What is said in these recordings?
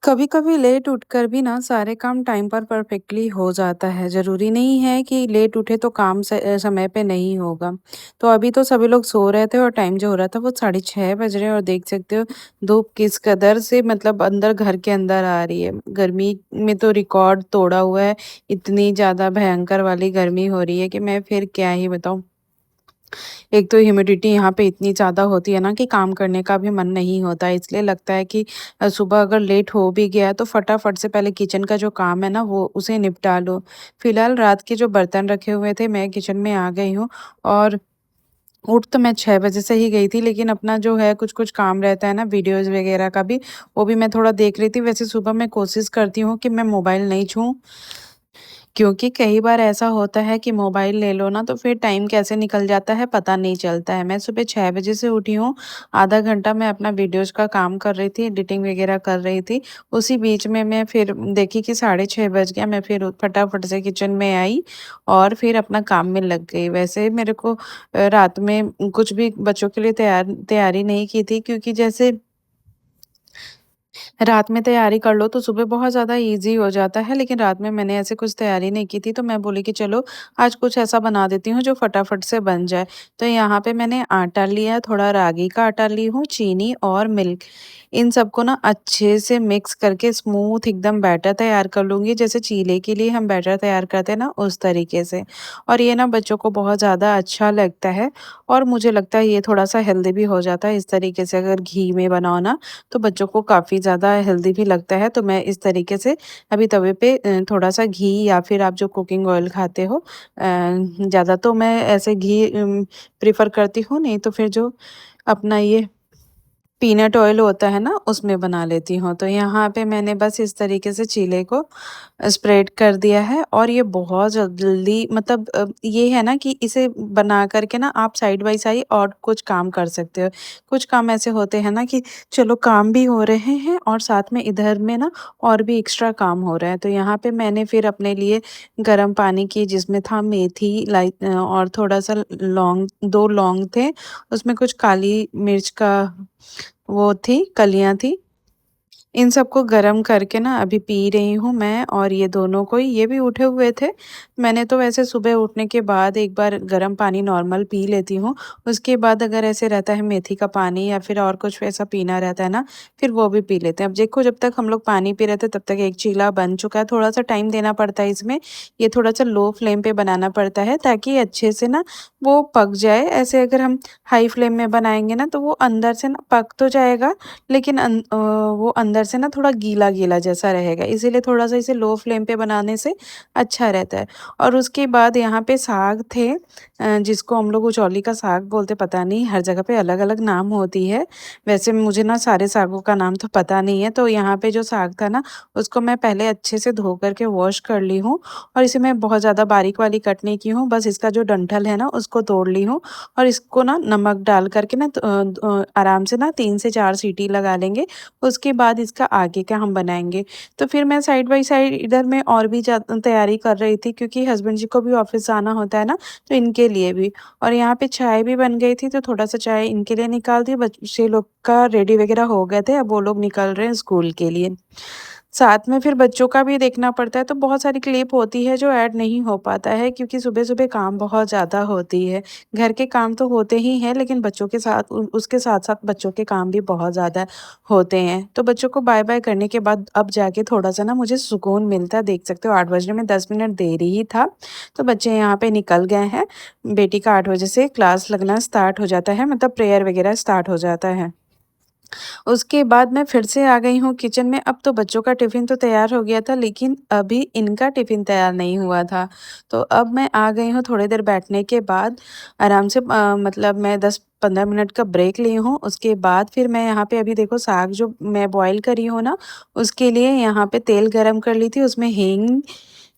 कभी-कभी लेट उठकर भी ना सारे काम टाइम पर परफेक्टली हो जाता है। ज़रूरी नहीं है कि लेट उठे तो काम समय पे नहीं होगा। तो अभी तो सभी लोग सो रहे थे और टाइम जो हो रहा था वो 6:30 बज रहे हैं और देख सकते हो धूप किस कदर से मतलब अंदर घर के अंदर आ रही है। गर्मी में तो रिकॉर्ड तोड़ा हुआ है। इतनी ज़्यादा भयंकर वाली गर्मी हो रही है कि मैं फिर क्या ही बताऊँ। एक तो ह्यूमिडिटी यहाँ पे इतनी ज़्यादा होती है ना कि काम करने का भी मन नहीं होता है। इसलिए लगता है कि सुबह अगर लेट हो भी गया है तो फटाफट से पहले किचन का जो काम है ना वो उसे निपटा लो। फिलहाल रात के जो बर्तन रखे हुए थे मैं किचन में आ गई हूँ और उठ तो मैं 6 बजे से ही गई थी, लेकिन अपना जो है कुछ-कुछ काम रहता है ना वीडियोज़ वगैरह का भी, वो भी मैं थोड़ा देख रही थी। वैसे सुबह मैं कोशिश करती हूँ कि मैं मोबाइल नहीं छूऊँ, क्योंकि कई बार ऐसा होता है कि मोबाइल ले लो ना तो फिर टाइम कैसे निकल जाता है पता नहीं चलता है। मैं सुबह 6 बजे से उठी हूँ, आधा घंटा मैं अपना वीडियोज़ का काम कर रही थी, एडिटिंग वगैरह कर रही थी। उसी बीच में मैं फिर देखी कि 6:30 बज गया, मैं फिर फटाफट से किचन में आई और फिर अपना काम में लग गई। वैसे मेरे को रात में कुछ भी बच्चों के लिए तैयारी नहीं की थी, क्योंकि जैसे रात में तैयारी कर लो तो सुबह बहुत ज़्यादा ईज़ी हो जाता है, लेकिन रात में मैंने ऐसे कुछ तैयारी नहीं की थी, तो मैं बोली कि चलो आज कुछ ऐसा बना देती हूँ जो फटाफट से बन जाए। तो यहाँ पे मैंने आटा लिया, थोड़ा रागी का आटा ली हूँ, चीनी और मिल्क, इन सबको ना अच्छे से मिक्स करके स्मूथ एकदम बैटर तैयार कर लूँगी, जैसे चीले के लिए हम बैटर तैयार करते हैं ना उस तरीके से। और ये ना बच्चों को बहुत ज़्यादा अच्छा लगता है और मुझे लगता है ये थोड़ा-सा हेल्दी भी हो जाता है इस तरीके से अगर घी में बनाओ ना, तो बच्चों को काफ़ी ज़्यादा हेल्दी भी लगता है। तो मैं इस तरीके से अभी तवे पे थोड़ा-सा घी या फिर आप जो कुकिंग ऑयल खाते हो, ज़्यादा तो मैं ऐसे घी प्रेफ़र करती हूँ, नहीं तो फिर जो अपना ये पीनट ऑयल होता है ना, उसमें बना लेती हूँ। तो यहाँ पे मैंने बस इस तरीके से चीले को स्प्रेड कर दिया है और ये बहुत जल्दी मतलब ये है ना कि इसे बना कर के ना आप साइड बाय साइड और कुछ काम कर सकते हो। कुछ काम ऐसे होते हैं ना कि चलो काम भी हो रहे हैं और साथ में इधर में ना और भी एक्स्ट्रा काम हो रहा है। तो यहाँ पे मैंने फिर अपने लिए गर्म पानी की, जिसमें था मेथी और थोड़ा-सा लौंग, 2 लौंग थे, उसमें कुछ काली मिर्च का वो थी, कलियाँ थी। इन सबको गरम करके ना अभी पी रही हूँ मैं, और ये दोनों को ही, ये भी उठे हुए थे। मैंने तो वैसे सुबह उठने के बाद एक बार गर्म पानी नॉर्मल पी लेती हूँ। उसके बाद अगर ऐसे रहता है मेथी का पानी या फिर और कुछ वैसा पीना रहता है ना, फिर वो भी पी लेते हैं। अब देखो जब तक हम लोग पानी पी रहे थे तब तक एक चीला बन चुका है। थोड़ा-सा टाइम देना पड़ता है इसमें। ये थोड़ा-सा लो फ्लेम पे बनाना पड़ता है ताकि अच्छे से ना वो पक जाए। ऐसे अगर हम हाई फ्लेम में बनाएँगे ना तो वो अंदर से ना पक तो जाएगा, लेकिन वो अंदर से ना थोड़ा गीला-गीला जैसा रहेगा, इसीलिए थोड़ा-सा इसे लो फ्लेम पे बनाने से अच्छा रहता है। और उसके बाद यहाँ पे साग थे, जिसको हम लोग उचौली का साग बोलते, पता नहीं हर जगह पे अलग-अलग नाम होती है। वैसे मुझे ना सारे सागों का नाम तो पता नहीं है, तो यहाँ पे जो साग था ना उसको मैं पहले अच्छे से धो कर के वॉश कर ली हूँ और इसे मैं बहुत ज़्यादा बारीक वाली कट नहीं की हूँ, बस इसका जो डंठल है ना उसको तोड़ ली हूँ और इसको ना नमक डाल कर के ना आराम से ना 3 से 4 सीटी लगा लेंगे। उसके बाद इसका आगे का हम बनाएँगे। तो फिर मैं साइड बाय साइड इधर मैं और भी तैयारी कर रही थी, क्योंकि हस्बैंड जी को भी ऑफ़िस जाना होता है ना, तो इनके लिए भी। और यहाँ पे चाय भी बन गई थी, तो थोड़ा-सा चाय इनके लिए निकाल दी। बच्चे लोग का रेडी वग़ैरह हो गए थे, अब वो लोग निकल रहे हैं स्कूल के लिए। साथ में फिर बच्चों का भी देखना पड़ता है, तो बहुत सारी क्लिप होती है जो ऐड नहीं हो पाता है, क्योंकि सुबह-सुबह काम बहुत ज़्यादा होती है। घर के काम तो होते ही हैं, लेकिन बच्चों के साथ उसके साथ-साथ बच्चों के काम भी बहुत ज़्यादा होते हैं। तो बच्चों को बाय-बाय करने के बाद अब जाके थोड़ा-सा ना मुझे सुकून मिलता है। देख सकते हो 8 बजने में 10 मिनट देरी ही था, तो बच्चे यहाँ पे निकल गए हैं। बेटी का 8 बजे से क्लास लगना स्टार्ट हो जाता है, मतलब प्रेयर वगैरह स्टार्ट हो जाता है। उसके बाद मैं फिर से आ गई हूँ किचन में। अब तो बच्चों का टिफ़िन तो तैयार हो गया था, लेकिन अभी इनका टिफ़िन तैयार नहीं हुआ था। तो अब मैं आ गई हूँ, थोड़ी देर बैठने के बाद आराम से मतलब मैं 10-15 मिनट का ब्रेक ली हूँ। उसके बाद फिर मैं यहाँ पे अभी देखो साग जो मैं बॉयल करी हूँ ना, उसके लिए यहाँ पे तेल गरम कर ली थी, उसमें हींग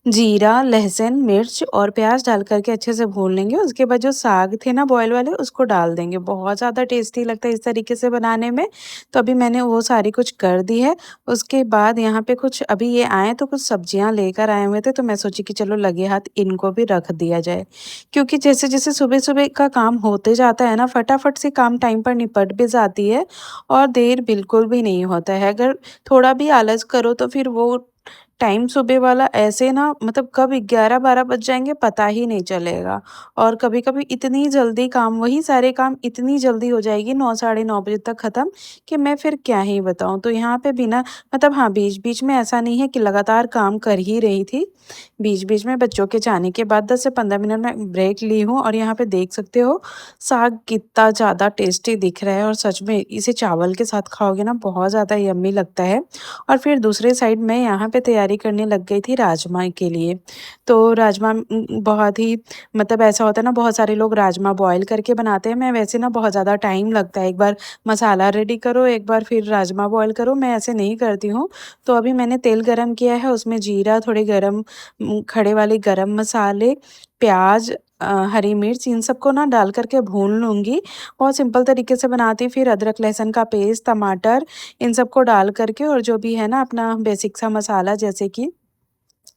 जीरा, लहसुन, मिर्च और प्याज़ डाल कर के अच्छे से भून लेंगे। उसके बाद जो साग थे ना बॉयल वाले उसको डाल देंगे। बहुत ज़्यादा टेस्टी लगता है इस तरीके से बनाने में। तो अभी मैंने वो सारी कुछ कर दी है। उसके बाद यहाँ पे कुछ अभी ये आए तो कुछ सब्जियाँ लेकर आए हुए थे तो मैं सोची कि चलो लगे हाथ इनको भी रख दिया जाए। क्योंकि जैसे-जैसे सुबह-सुबह का काम होते जाता है ना फटाफट से काम टाइम पर निपट भी जाती है और देर बिल्कुल भी नहीं होता है। अगर थोड़ा भी आलस करो तो फिर वो टाइम सुबह वाला ऐसे ना मतलब कब 11-12 बज जाएँगे पता ही नहीं चलेगा। और कभी-कभी इतनी जल्दी काम वही सारे काम इतनी जल्दी हो जाएगी 9 साढ़े 9 बजे तक ख़त्म कि मैं फिर क्या ही बताऊँ। तो यहाँ पे भी ना मतलब हाँ, बीच-बीच में ऐसा नहीं है कि लगातार काम कर ही रही थी। बीच-बीच में बच्चों के जाने के बाद 10 से 15 मिनट मैं ब्रेक ली हूँ और यहाँ पे देख सकते हो साग कितना ज़्यादा टेस्टी दिख रहा है और सच में इसे चावल के साथ खाओगे ना बहुत ज़्यादा यम्मी लगता है। और फिर दूसरे साइड मैं यहाँ पे तैयारी करने लग गई थी राजमा के लिए। तो राजमा बहुत ही मतलब ऐसा होता है ना बहुत सारे लोग राजमा बॉयल करके बनाते हैं, मैं वैसे ना बहुत ज़्यादा टाइम लगता है। एक बार मसाला रेडी करो, एक बार फिर राजमा बॉयल करो, मैं ऐसे नहीं करती हूँ। तो अभी मैंने तेल गरम किया है, उसमें जीरा, थोड़े खड़े वाले गरम मसाले, प्याज़ हरी मिर्च इन सबको ना डाल कर के भून लूँगी। बहुत सिंपल तरीके से बनाती हूँ, फिर अदरक लहसुन का पेस्ट, टमाटर इन सबको डाल कर के और जो भी है ना अपना बेसिक सा मसाला जैसे कि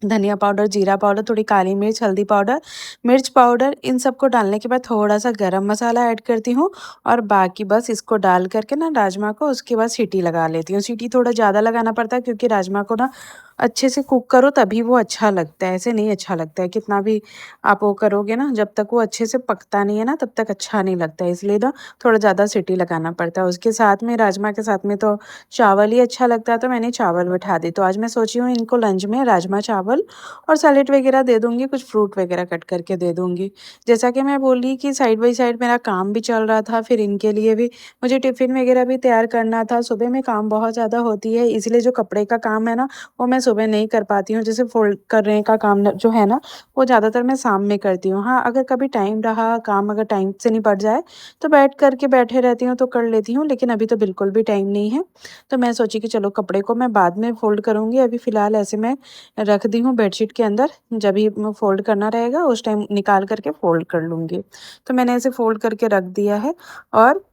धनिया पाउडर, जीरा पाउडर, थोड़ी काली मिर्च, हल्दी पाउडर, मिर्च पाउडर इन सबको डालने के बाद थोड़ा-सा गरम मसाला ऐड करती हूँ और बाकी बस इसको डाल कर के ना राजमा को उसके बाद सीटी लगा लेती हूँ। सीटी थोड़ा ज़्यादा लगाना पड़ता है क्योंकि राजमा को ना अच्छे से कुक करो तभी वो अच्छा लगता है, ऐसे नहीं अच्छा लगता है। कितना भी आप वो करोगे ना जब तक वो अच्छे से पकता नहीं है ना तब तक अच्छा नहीं लगता है। इसलिए ना थोड़ा ज़्यादा सीटी लगाना पड़ता है। उसके साथ में राजमा के साथ में तो चावल ही अच्छा लगता है तो मैंने चावल बिठा दी। तो आज मैं सोची हूँ इनको लंच में राजमा चावल और सैलेड वगैरह दे दूँगी, कुछ फ्रूट वगैरह कट करके दे दूँगी। जैसा कि मैं बोली कि साइड बाय साइड मेरा काम भी चल रहा था, फिर इनके लिए भी मुझे टिफ़िन वगैरह भी तैयार करना था। सुबह में काम बहुत ज़्यादा होती है, इसलिए जो कपड़े का काम है ना, वो मैं सुबह नहीं कर पाती हूँ। जैसे फ़ोल्ड करने का काम न जो है ना, वो ज़्यादातर मैं शाम में करती हूँ। हाँ, अगर कभी टाइम रहा, काम अगर टाइम से निपट जाए, तो बैठे रहती हूँ, तो कर लेती हूँ, लेकिन अभी तो बिल्कुल भी टाइम नहीं है। तो मैं सोची कि चलो कपड़े को मैं बाद में फ़ोल्ड करूँगी, अभी फ़िलहाल ऐसे मैं रख दी हूँ बेडशीट के अंदर, जभी म फ़ोल्ड करना रहेगा उस टाइम निकाल कर के फ़ोल्ड कर लूँगी। तो मैंने ऐसे फ़ोल्ड करके रख दिया है और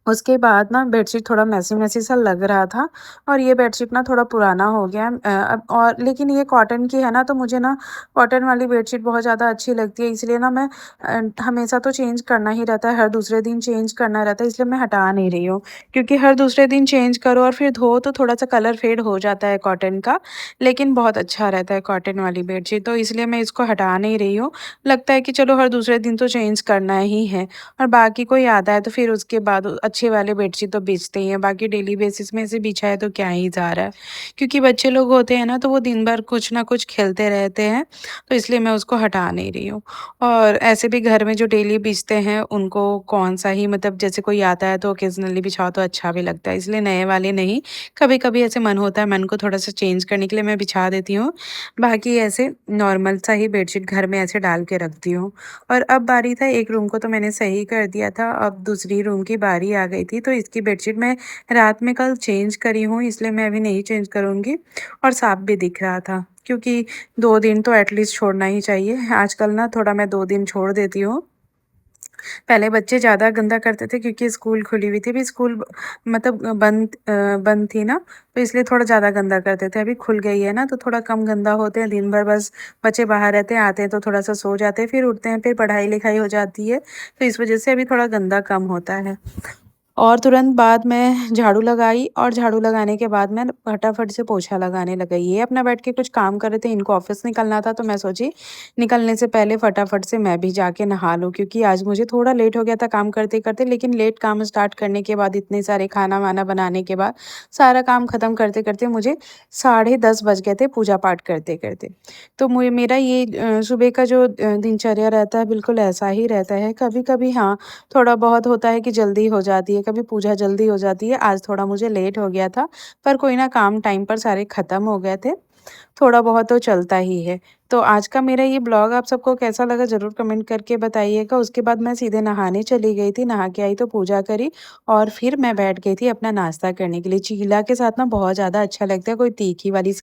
उसके बाद ना बेडशीट थोड़ा मेसी-मेसी सा लग रहा था और ये बेडशीट ना थोड़ा पुराना हो गया है अब और लेकिन ये कॉटन की है ना तो मुझे ना कॉटन वाली बेडशीट बहुत ज़्यादा अच्छी लगती है इसलिए ना मैं हमेशा तो चेंज करना ही रहता है, हर दूसरे दिन चेंज करना रहता है इसलिए मैं हटा नहीं रही हूँ। क्योंकि हर दूसरे दिन चेंज करो और फिर धो तो थोड़ा-सा कलर फ़ेड हो जाता है कॉटन का, लेकिन बहुत अच्छा रहता है कॉटन वाली बेडशीट तो इसलिए मैं इसको हटा नहीं रही हूँ। लगता है कि चलो हर दूसरे दिन तो चेंज करना ही है। और बाकी कोई आता है तो फिर उसके बाद अच्छे वाले बेडशीट तो बेचते ही हैं, बाकी डेली बेसिस में ऐसे बिछा है तो क्या ही जा रहा है। क्योंकि बच्चे लोग होते हैं ना तो वो दिन भर कुछ ना कुछ खेलते रहते हैं, तो इसलिए मैं उसको हटा नहीं रही हूँ। और ऐसे भी घर में जो डेली बिछते हैं उनको कौन-सा ही मतलब जैसे कोई आता है तो ओकेज़नली बिछाओ तो अच्छा भी लगता है, इसलिए नए वाले नहीं, कभी-कभी ऐसे मन होता है मन को थोड़ा-सा चेंज करने के लिए मैं बिछा देती हूँ। बाकी ऐसे नॉर्मल सा ही बेडशीट घर में ऐसे डाल के रखती हूँ। और अब बारी था एक रूम को तो मैंने सही कर दिया था, अब दूसरी रूम की बारी आ गई थी, तो इसकी बेडशीट मैं रात में कल चेंज करी हूँ, इसलिए मैं अभी नहीं चेंज करूँगी और साफ़ भी दिख रहा था, क्योंकि 2 दिन तो एटलीस्ट छोड़ना ही चाहिए। आजकल ना थोड़ा मैं 2 दिन छोड़ देती हूँ। पहले बच्चे ज़्यादा गंदा करते थे क्योंकि स्कूल खुली हुई थी, अभी स्कूल मतलब बंद थी ना, तो इसलिए थोड़ा ज़्यादा गंदा करते थे। अभी खुल गई है ना, तो थोड़ा कम गंदा होते हैं, दिन भर बस बच्चे बाहर रहते हैं, आते हैं तो थोड़ा-सा सो जाते हैं, फिर उठते हैं, फिर पढ़ाई-लिखाई हो जाती है, तो इस वज़ह से अभी थोड़ा गंदा कम होता है। और तुरंत बाद मैं झाड़ू लगाई और झाड़ू लगाने के बाद मैं फटाफट से पोछा लगाने लग गई। ये अपना बैठ के कुछ काम कर रहे थे, इनको ऑफ़िस निकलना था तो मैं सोची निकलने से पहले फटाफट से मैं भी जाके नहा लूँ क्योंकि आज मुझे थोड़ा लेट हो गया था काम करते-करते लेकिन लेट काम स्टार्ट करने के बाद इतने सारे खाना-वाना बनाने के बाद सारा काम ख़त्म करते-करते मुझे साढ़े 10 बज गए थे पूजा-पाठ करते-करते। तो मुझे मेरा ये सुबह का जो दिनचर्या रहता है बिल्कुल ऐसा ही रहता है। कभी-कभी हाँ, थोड़ा बहुत होता है कि जल्दी हो जाती है, कभी पूजा जल्दी हो जाती है, आज थोड़ा मुझे लेट हो गया था, पर कोई ना काम टाइम पर सारे ख़त्म हो गए थे, थोड़ा बहुत तो चलता ही है। तो आज का मेरा ये ब्लॉग आप सबको कैसा लगा ज़रूर कमेंट करके बताइएगा। उसके बाद मैं सीधे नहाने चली गई थी, नहा के आई तो पूजा करी और फिर मैं बैठ गई थी अपना नाश्ता करने के लिए। चीला के साथ ना बहुत ज़्यादा अच्छा लगता है, कोई तीखी वाली